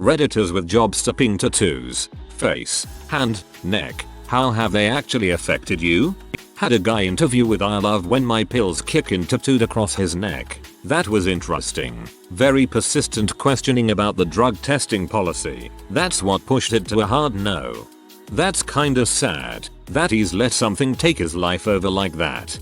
Redditors with job-stopping tattoos. Face, hand, neck. How have they actually affected you? Had a guy interview with I love when my pills kick in tattooed across his neck. That was interesting. Very persistent questioning about the drug testing policy. That's what pushed it to a hard no. That's kinda sad that he's let something take his life over like that.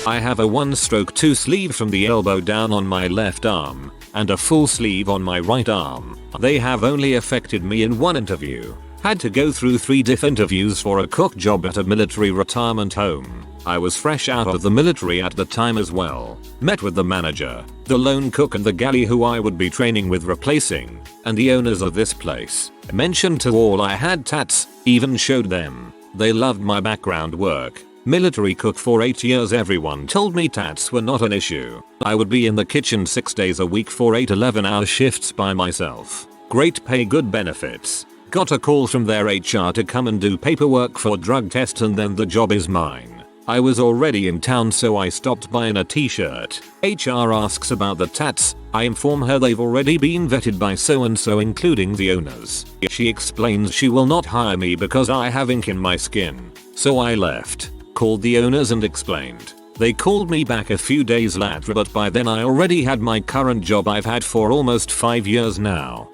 I have a 1-stroke 2 sleeve from the elbow down on my left arm and a full sleeve on my right arm. They have only affected me in one interview. Had to go through 3 different interviews for a cook job at a military retirement home. I was fresh out of the military at the time as well. Met with the manager, the lone cook and the galley who I would be training with replacing, and the owners of this place. Mentioned to all I had tats, even showed them. They loved my background work. Military cook for 8 years, everyone told me tats were not an issue. I would be in the kitchen 6 days a week for 8 11-hour shifts by myself. Great pay, good benefits. Got a call from their HR to come and do paperwork for drug tests and then the job is mine. I was already in town so I stopped by in a t-shirt. HR asks about the tats. I inform her they've already been vetted by so and so including the owners. She explains she will not hire me because I have ink in my skin. So I left. Called the owners and explained. They called me back a few days later but by then I already had my current job I've had for almost 5 years now.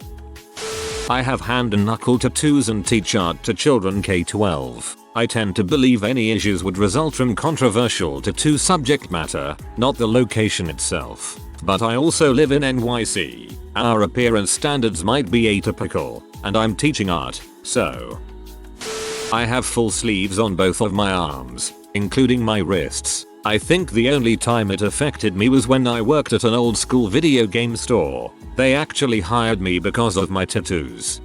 I have hand and knuckle tattoos and teach art to children K-12. I tend to believe any issues would result from controversial tattoo subject matter, not the location itself. But I also live in NYC. Our appearance standards might be atypical, and I'm teaching art, so. I have full sleeves on both of my arms, including my wrists. I think the only time it affected me was when I worked at an old school video game store. They actually hired me because of my tattoos.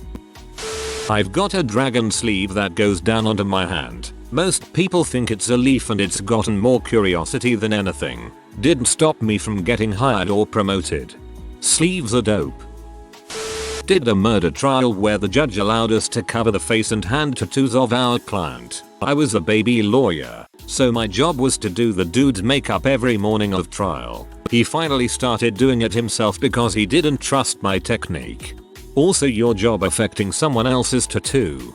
I've got a dragon sleeve that goes down onto my hand. Most people think it's a leaf and it's gotten more curiosity than anything. Didn't stop me from getting hired or promoted. Sleeves are dope. Did a murder trial where the judge allowed us to cover the face and hand tattoos of our client. I was a baby lawyer, so my job was to do the dude's makeup every morning of trial. He finally started doing it himself because he didn't trust my technique. Also, your job affecting someone else's tattoo.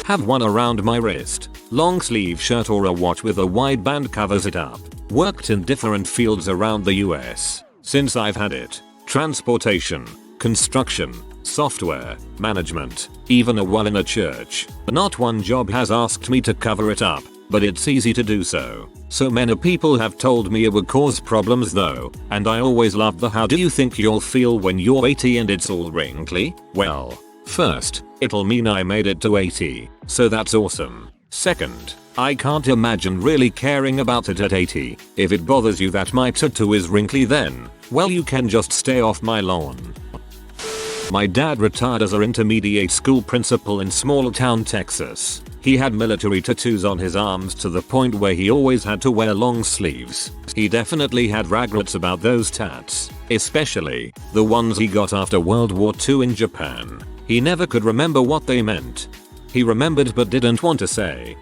Have one around my wrist. Long sleeve shirt or a watch with a wide band covers it up. Worked in different fields around the US. Since I've had it. Transportation, construction, software, management, even a while in a church. Not one job has asked me to cover it up, but it's easy to do so. So many people have told me it would cause problems though, and I always loved the how do you think you'll feel when you're 80 and it's all wrinkly? Well, first, it'll mean I made it to 80, so that's awesome. Second, I can't imagine really caring about it at 80. If it bothers you that my tattoo is wrinkly then, well you can just stay off my lawn. My dad retired as an intermediate school principal in small town Texas. He had military tattoos on his arms to the point where he always had to wear long sleeves. He definitely had regrets about those tats, especially the ones he got after World War II in Japan. He never could remember what they meant. He remembered but didn't want to say.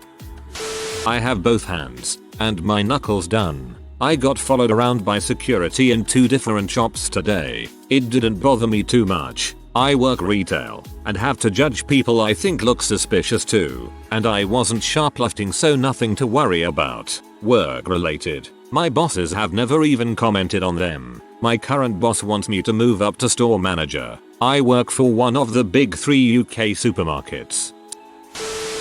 I have both hands and my knuckles done. I got followed around by security in 2 different shops today. It didn't bother me too much. I work retail and have to judge people I think look suspicious too. And I wasn't shoplifting, so nothing to worry about. Work related. My bosses have never even commented on them. My current boss wants me to move up to store manager. I work for one of the big 3 UK supermarkets.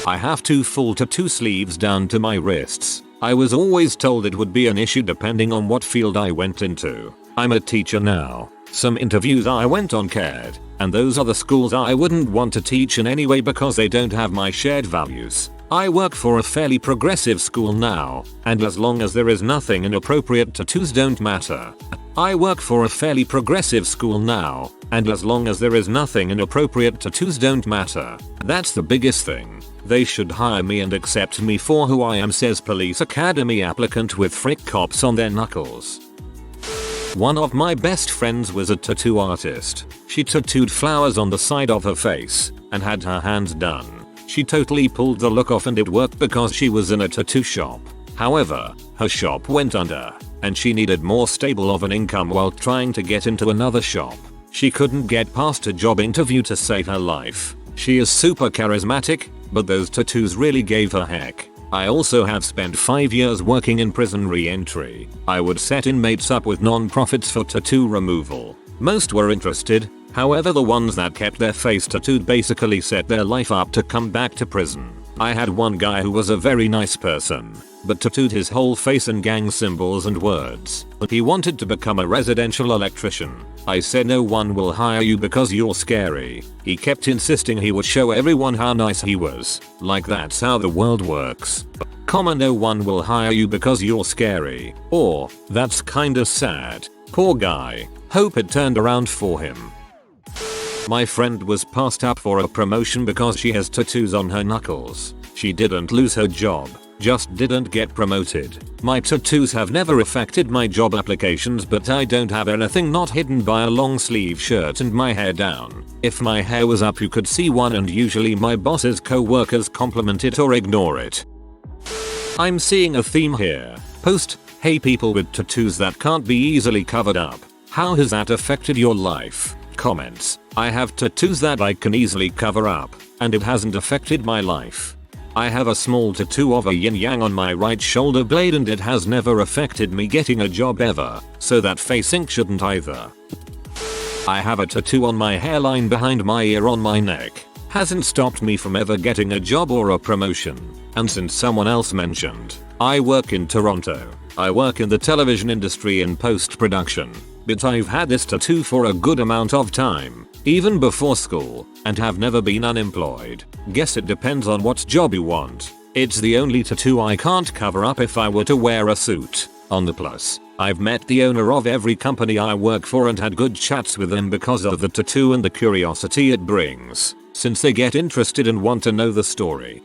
I have 2 full tattoo sleeves down to my wrists. I was always told it would be an issue depending on what field I went into. I'm a teacher now. Some interviews I went on cared, and those are the schools I wouldn't want to teach in anyway because they don't have my shared values. I work for a fairly progressive school now, and as long as there is nothing inappropriate, tattoos don't matter. I work for a fairly progressive school now, and as long as there is nothing inappropriate, tattoos don't matter. That's the biggest thing. They should hire me and accept me for who I am, says police academy applicant with frick cops on their knuckles. One of my best friends was a tattoo artist. She tattooed flowers on the side of her face and had her hands done. She totally pulled the look off and it worked because she was in a tattoo shop. However, her shop went under and she needed more stable of an income while trying to get into another shop. She couldn't get past a job interview to save her life. She is super charismatic, but those tattoos really gave her heck. I also have spent 5 years working in prison re-entry. I would set inmates up with non-profits for tattoo removal. Most were interested, however the ones that kept their face tattooed basically set their life up to come back to prison. I had one guy who was a very nice person, but tattooed his whole face in gang symbols and words. He wanted to become a residential electrician. I said no one will hire you because you're scary. He kept insisting he would show everyone how nice he was. Like that's how the world works. No one will hire you because you're scary. Or, that's kinda sad. Poor guy. Hope it turned around for him. My friend was passed up for a promotion because she has tattoos on her knuckles. She didn't lose her job, just didn't get promoted. My tattoos have never affected my job applications, but I don't have anything not hidden by a long sleeve shirt and my hair down. If my hair was up you could see one, and usually my boss's co-workers compliment it or ignore it. I'm seeing a theme here. Post, hey people with tattoos that can't be easily covered up. How has that affected your life? Comments, I have tattoos that I can easily cover up, and it hasn't affected my life. I have a small tattoo of a yin yang on my right shoulder blade and it has never affected me getting a job ever, so that face ink shouldn't either. I have a tattoo on my hairline behind my ear on my neck. Hasn't stopped me from ever getting a job or a promotion. And since someone else mentioned, I work in Toronto. I work in the television industry in post-production. But I've had this tattoo for a good amount of time, even before school, and have never been unemployed. Guess it depends on what job you want. It's the only tattoo I can't cover up if I were to wear a suit. On the plus, I've met the owner of every company I work for and had good chats with them because of the tattoo and the curiosity it brings, since they get interested and want to know the story.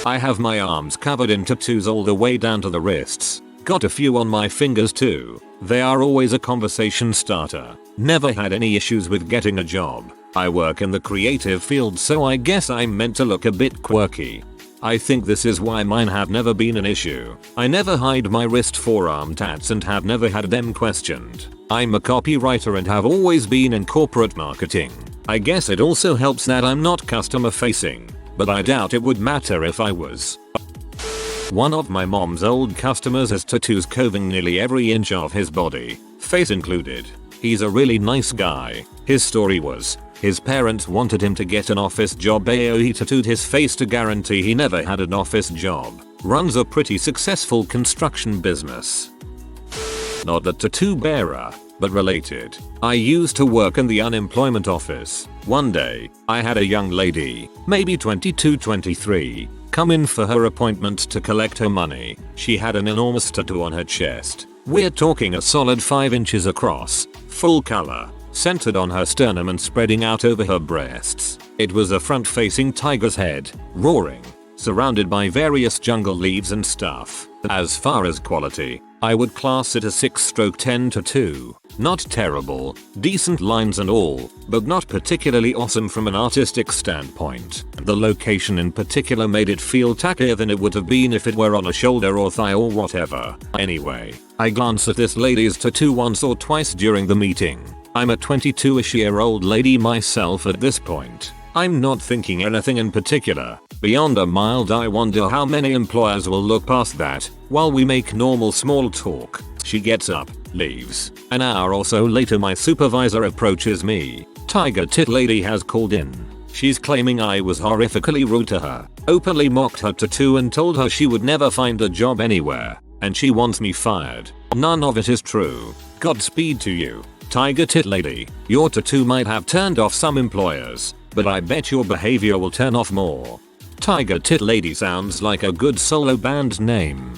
I have my arms covered in tattoos all the way down to the wrists. Got a few on my fingers too. They are always a conversation starter. Never had any issues with getting a job. I work in the creative field, so I guess I'm meant to look a bit quirky. I think this is why mine have never been an issue. I never hide my wrist forearm tats and have never had them questioned. I'm a copywriter and have always been in corporate marketing. I guess it also helps that I'm not customer facing, but I doubt it would matter if I was. One of my mom's old customers has tattoos covering nearly every inch of his body, face included. He's a really nice guy. His story was, his parents wanted him to get an office job, so he tattooed his face to guarantee he never had an office job. Runs a pretty successful construction business. Not the tattoo bearer, but related. I used to work in the unemployment office. One day, I had a young lady, maybe 22-23, come in for her appointment to collect her money. She had an enormous tattoo on her chest. We're talking a solid 5 inches across, full color, centered on her sternum and spreading out over her breasts. It was a front-facing tiger's head, roaring, surrounded by various jungle leaves and stuff. As far as quality, I would class it a 6/10 tattoo. Not terrible, decent lines and all, but not particularly awesome from an artistic standpoint. The location in particular made it feel tackier than it would have been if it were on a shoulder or thigh or whatever. Anyway, I glanced at this lady's tattoo once or twice during the meeting. I'm a 22-ish-year-old lady myself at this point. I'm not thinking anything in particular. Beyond a mild I wonder how many employers will look past that while we make normal small talk. She gets up, leaves. An hour or so later my supervisor approaches me. Tiger tit lady has called in. She's claiming I was horrifically rude to her, openly mocked her tattoo and told her she would never find a job anywhere, and she wants me fired. None of it is true. Godspeed to you, Tiger tit lady. Your tattoo might have turned off some employers, but I bet your behavior will turn off more. Tiger tit lady sounds like a good solo band name.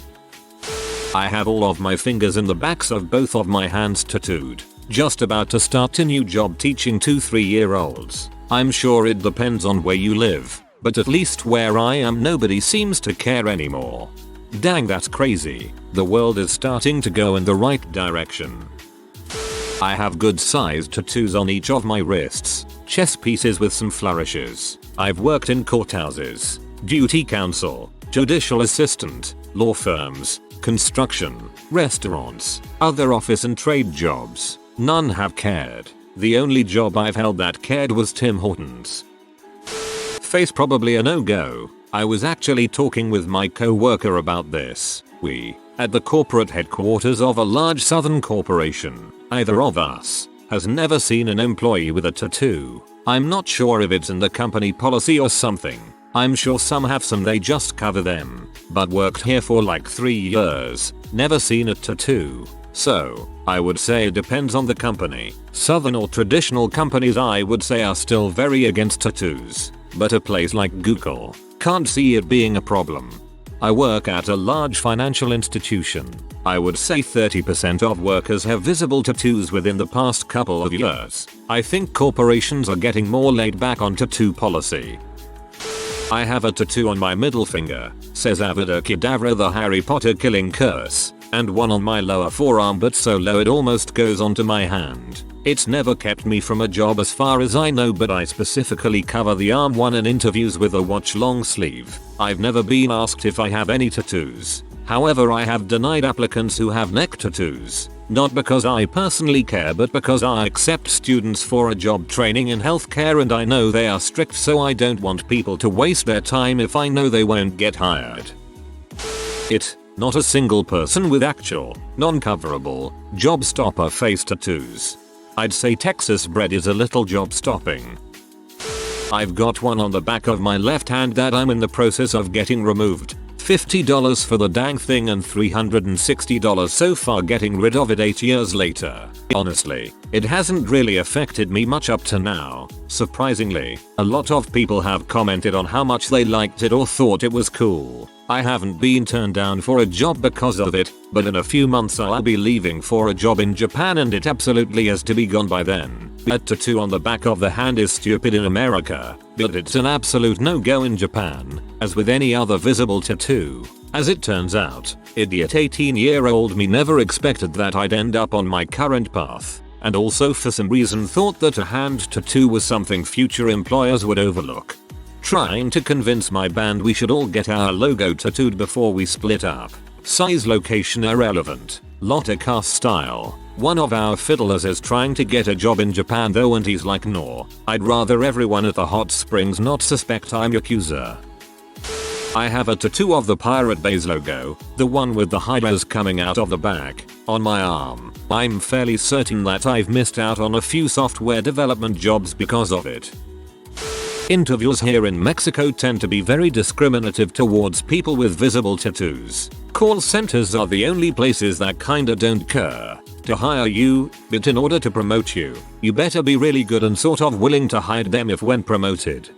I have all of my fingers in the backs of both of my hands tattooed. Just about to start a new job teaching 2-3-year-olds. I'm sure it depends on where you live, but at least where I am nobody seems to care anymore. Dang, that's crazy. The world is starting to go in the right direction. I have good sized tattoos on each of my wrists, chess pieces with some flourishes. I've worked in courthouses, duty council, judicial assistant, law firms, construction, restaurants, other office and trade jobs. None have cared. The only job I've held that cared was Tim Hortons. Face probably a no-go. I was actually talking with my co-worker about this. We, at the corporate headquarters of a large southern corporation, either of us, has never seen an employee with a tattoo. I'm not sure if it's in the company policy or something. I'm sure some have some, they just cover them. But worked here for like 3 years, never seen a tattoo. So, I would say it depends on the company. Southern or traditional companies I would say are still very against tattoos. But a place like Google, can't see it being a problem. I work at a large financial institution. I would say 30% of workers have visible tattoos within the past couple of years. I think corporations are getting more laid back on tattoo policy. I have a tattoo on my middle finger, says Avada Kedavra the Harry Potter killing curse, and one on my lower forearm but so low it almost goes onto my hand. It's never kept me from a job as far as I know, but I specifically cover the arm one in interviews with a watch long sleeve. I've never been asked if I have any tattoos. However, I have denied applicants who have neck tattoos. Not because I personally care, but because I accept students for a job training in healthcare and I know they are strict, so I don't want people to waste their time if I know they won't get hired. Not a single person with actual, non-coverable, job stopper face tattoos. I'd say Texas bred is a little job stopping. I've got one on the back of my left hand that I'm in the process of getting removed. $50 for the dang thing and $360 so far getting rid of it 8 years later. Honestly, it hasn't really affected me much up to now. Surprisingly, a lot of people have commented on how much they liked it or thought it was cool. I haven't been turned down for a job because of it, but in a few months I'll be leaving for a job in Japan and it absolutely has to be gone by then. A tattoo on the back of the hand is stupid in America, but it's an absolute no-go in Japan, as with any other visible tattoo. As it turns out, idiot 18-year-old me never expected that I'd end up on my current path, and also for some reason thought that a hand tattoo was something future employers would overlook. Trying to convince my band we should all get our logo tattooed before we split up. Size, location irrelevant. Lotta cast style. One of our fiddlers is trying to get a job in Japan though, and he's like, no, I'd rather everyone at the hot springs not suspect I'm Yakuza. I have a tattoo of the Pirate Bay's logo, the one with the hydras coming out of the back, on my arm. I'm fairly certain that I've missed out on a few software development jobs because of it. Interviews here in Mexico tend to be very discriminative towards people with visible tattoos. Call centers are the only places that kinda don't care to hire you, but in order to promote you, you better be really good and sort of willing to hide them if when promoted.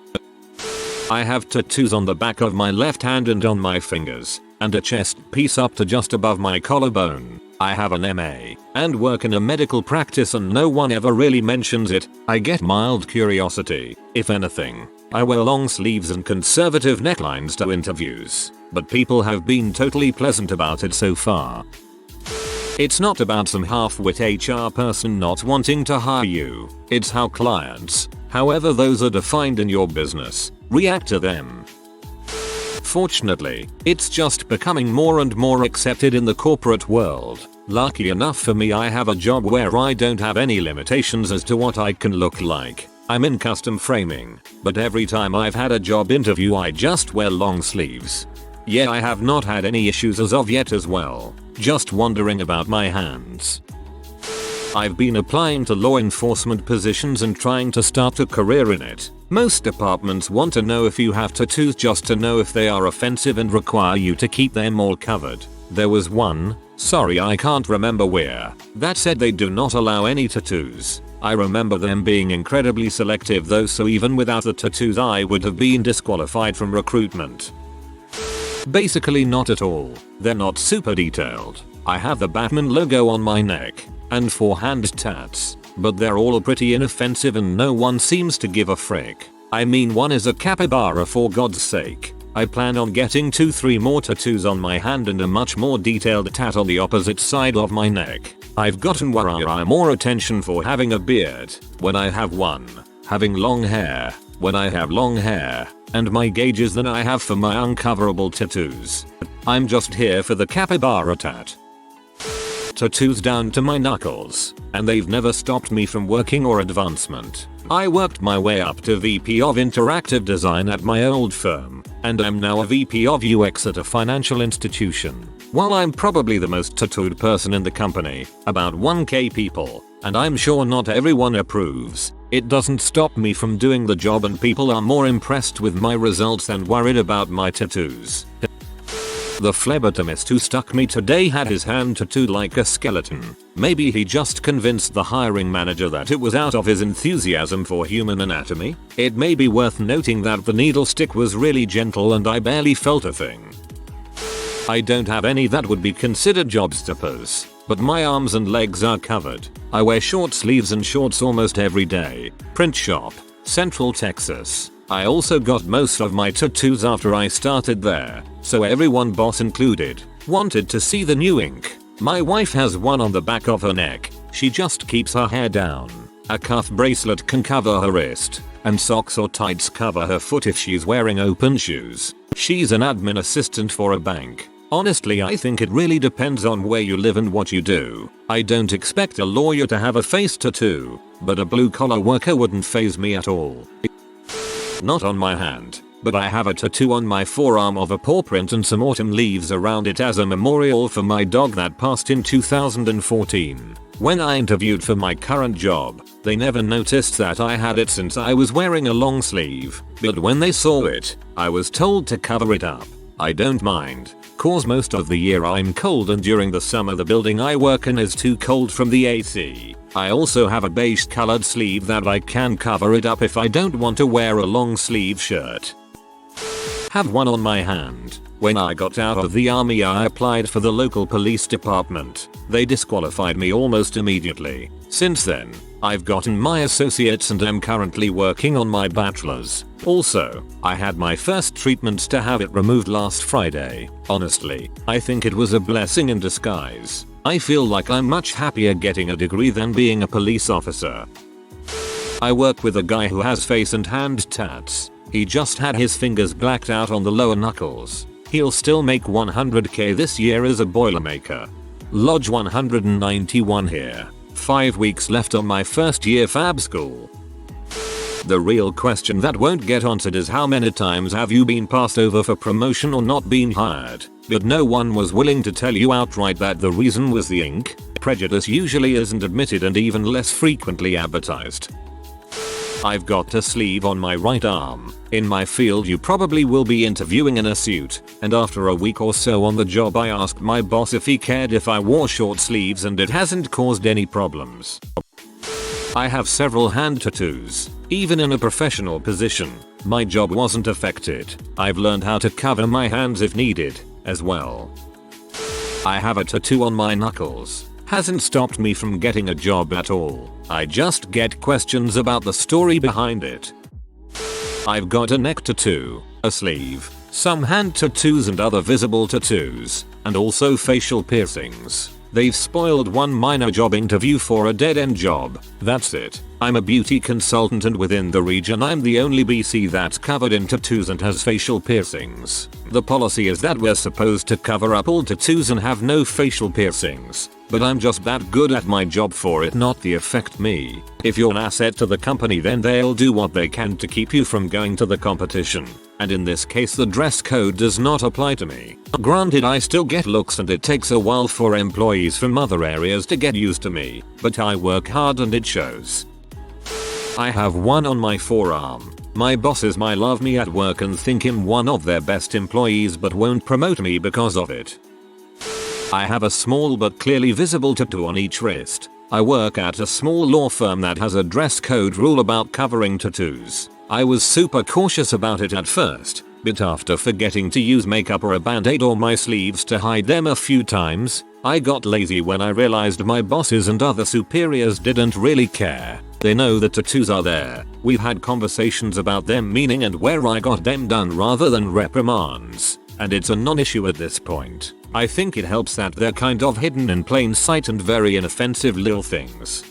I have tattoos on the back of my left hand and on my fingers, and a chest piece up to just above my collarbone. I have an MA, and work in a medical practice and no one ever really mentions it. I get mild curiosity, if anything. I wear long sleeves and conservative necklines to interviews, but people have been totally pleasant about it so far. It's not about some half-wit HR person not wanting to hire you. It's how clients, however those are defined in your business, react to them. Fortunately, it's just becoming more and more accepted in the corporate world. Lucky enough for me, I have a job where I don't have any limitations as to what I can look like. I'm in custom framing, but every time I've had a job interview I just wear long sleeves. Yeah, I have not had any issues as of yet as well, just wondering about my hands. I've been applying to law enforcement positions and trying to start a career in it. Most departments want to know if you have tattoos just to know if they are offensive and require you to keep them all covered. There was one, sorry I can't remember where, that said they do not allow any tattoos. I remember them being incredibly selective though, so even without the tattoos I would have been disqualified from recruitment. Basically not at all. They're not super detailed. I have the Batman logo on my neck, and 4 hand tats, but they're all pretty inoffensive and no one seems to give a frick. I mean, one is a capybara for God's sake. I plan on getting 2-3 more tattoos on my hand and a much more detailed tat on the opposite side of my neck. I've gotten more attention for having a beard, when I have one, having long hair, when I have long hair, and my gauges than I have for my uncoverable tattoos. I'm just here for the capybara tat. tattoos down to my knuckles, and they've never stopped me from working or advancement. I worked my way up to VP of Interactive Design at my old firm, and I'm now a VP of UX at a financial institution. While I'm probably the most tattooed person in the company, about 1k people, and I'm sure not everyone approves, it doesn't stop me from doing the job, and people are more impressed with my results than worried about my tattoos. The phlebotomist who stuck me today had his hand tattooed like a skeleton. Maybe he just convinced the hiring manager that it was out of his enthusiasm for human anatomy. It may be worth noting that the needle stick was really gentle and I barely felt a thing. I don't have any that would be considered job stoppers, but my arms and legs are covered. I wear short sleeves and shorts almost every day. Print shop, Central Texas. I also got most of my tattoos after I started there, so everyone, boss included, wanted to see the new ink. My wife has one on the back of her neck. She just keeps her hair down. A cuff bracelet can cover her wrist, and socks or tights cover her foot if she's wearing open shoes. She's an admin assistant for a bank. Honestly, I think it really depends on where you live and what you do. I don't expect a lawyer to have a face tattoo, but a blue-collar worker wouldn't faze me at all. Not on my hand, but I have a tattoo on my forearm of a paw print and some autumn leaves around it as a memorial for my dog that passed in 2014. When I interviewed for my current job, they never noticed that I had it since I was wearing a long sleeve, but when they saw it, I was told to cover it up. I don't mind, cause most of the year I'm cold, and during the summer the building I work in is too cold from the AC. I also have a beige colored sleeve that I can cover it up if I don't want to wear a long sleeve shirt. Have one on my hand. When I got out of the army, I applied for the local police department. They disqualified me almost immediately. Since then, I've gotten my associates and am currently working on my bachelor's. Also, I had my first treatment to have it removed last Friday. Honestly, I think it was a blessing in disguise. I feel like I'm much happier getting a degree than being a police officer. I work with a guy who has face and hand tats. He just had his fingers blacked out on the lower knuckles. He'll still make 100k this year as a boilermaker. Lodge 191 here. 5 weeks left on my first year fab school. The real question that won't get answered is how many times have you been passed over for promotion or not been hired, but no one was willing to tell you outright that the reason was the ink. Prejudice usually isn't admitted and even less frequently advertised. I've got a sleeve on my right arm. In my field you probably will be interviewing in a suit, and after a week or so on the job I asked my boss if he cared if I wore short sleeves, and it hasn't caused any problems. I have several hand tattoos. Even in a professional position, my job wasn't affected. I've learned how to cover my hands if needed, as well. I have a tattoo on my knuckles. Hasn't stopped me from getting a job at all. I just get questions about the story behind it. I've got a neck tattoo, a sleeve, some hand tattoos and other visible tattoos, and also facial piercings. They've spoiled one minor job interview for a dead-end job. That's it. I'm a beauty consultant, and within the region I'm the only BC that's covered in tattoos and has facial piercings. The policy is that we're supposed to cover up all tattoos and have no facial piercings. But I'm just that good at my job for it not to affect me. If you're an asset to the company, then they'll do what they can to keep you from going to the competition. And in this case the dress code does not apply to me. Granted, I still get looks and it takes a while for employees from other areas to get used to me, but I work hard and it shows. I have one on my forearm. My bosses might love me at work and think I'm one of their best employees, but won't promote me because of it. I have a small but clearly visible tattoo on each wrist. I work at a small law firm that has a dress code rule about covering tattoos. I was super cautious about it at first, but after forgetting to use makeup or a band-aid on my sleeves to hide them a few times, I got lazy when I realized my bosses and other superiors didn't really care. They know the tattoos are there. We've had conversations about them meaning and where I got them done rather than reprimands, and it's a non-issue at this point. I think it helps that they're kind of hidden in plain sight and very inoffensive little things.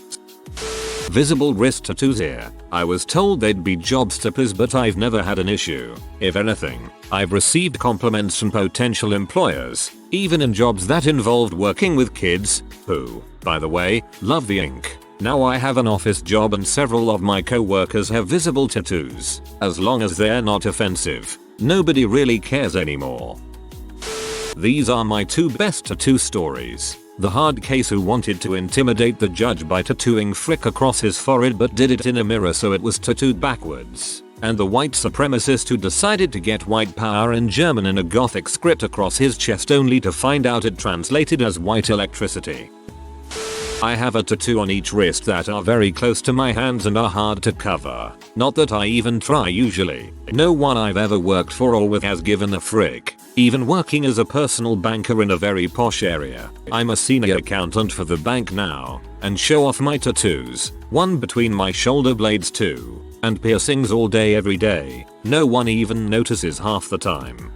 Visible wrist tattoos here. I was told they'd be job stoppers, but I've never had an issue. If anything, I've received compliments from potential employers, even in jobs that involved working with kids, who, by the way, love the ink. Now I have an office job and several of my co-workers have visible tattoos. As long as they're not offensive, nobody really cares anymore. These are my 2 best tattoo stories. The hard case who wanted to intimidate the judge by tattooing frick across his forehead but did it in a mirror so it was tattooed backwards. And the white supremacist who decided to get white power in German in a gothic script across his chest only to find out it translated as white electricity. I have a tattoo on each wrist that are very close to my hands and are hard to cover. Not that I even try usually. No one I've ever worked for or with has given a frick. Even working as a personal banker in a very posh area. I'm a senior accountant for the bank now, and show off my tattoos, one between my shoulder blades too, and piercings all day every day. No one even notices half the time.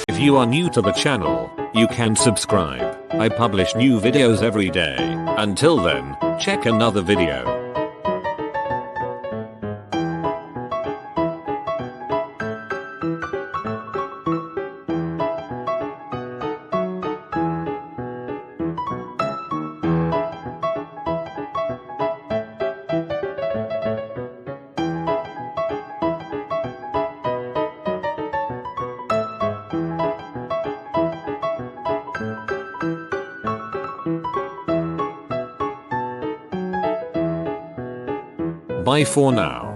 If you are new to the channel, you can subscribe. I publish new videos every day. Until then, check another video. Bye for now.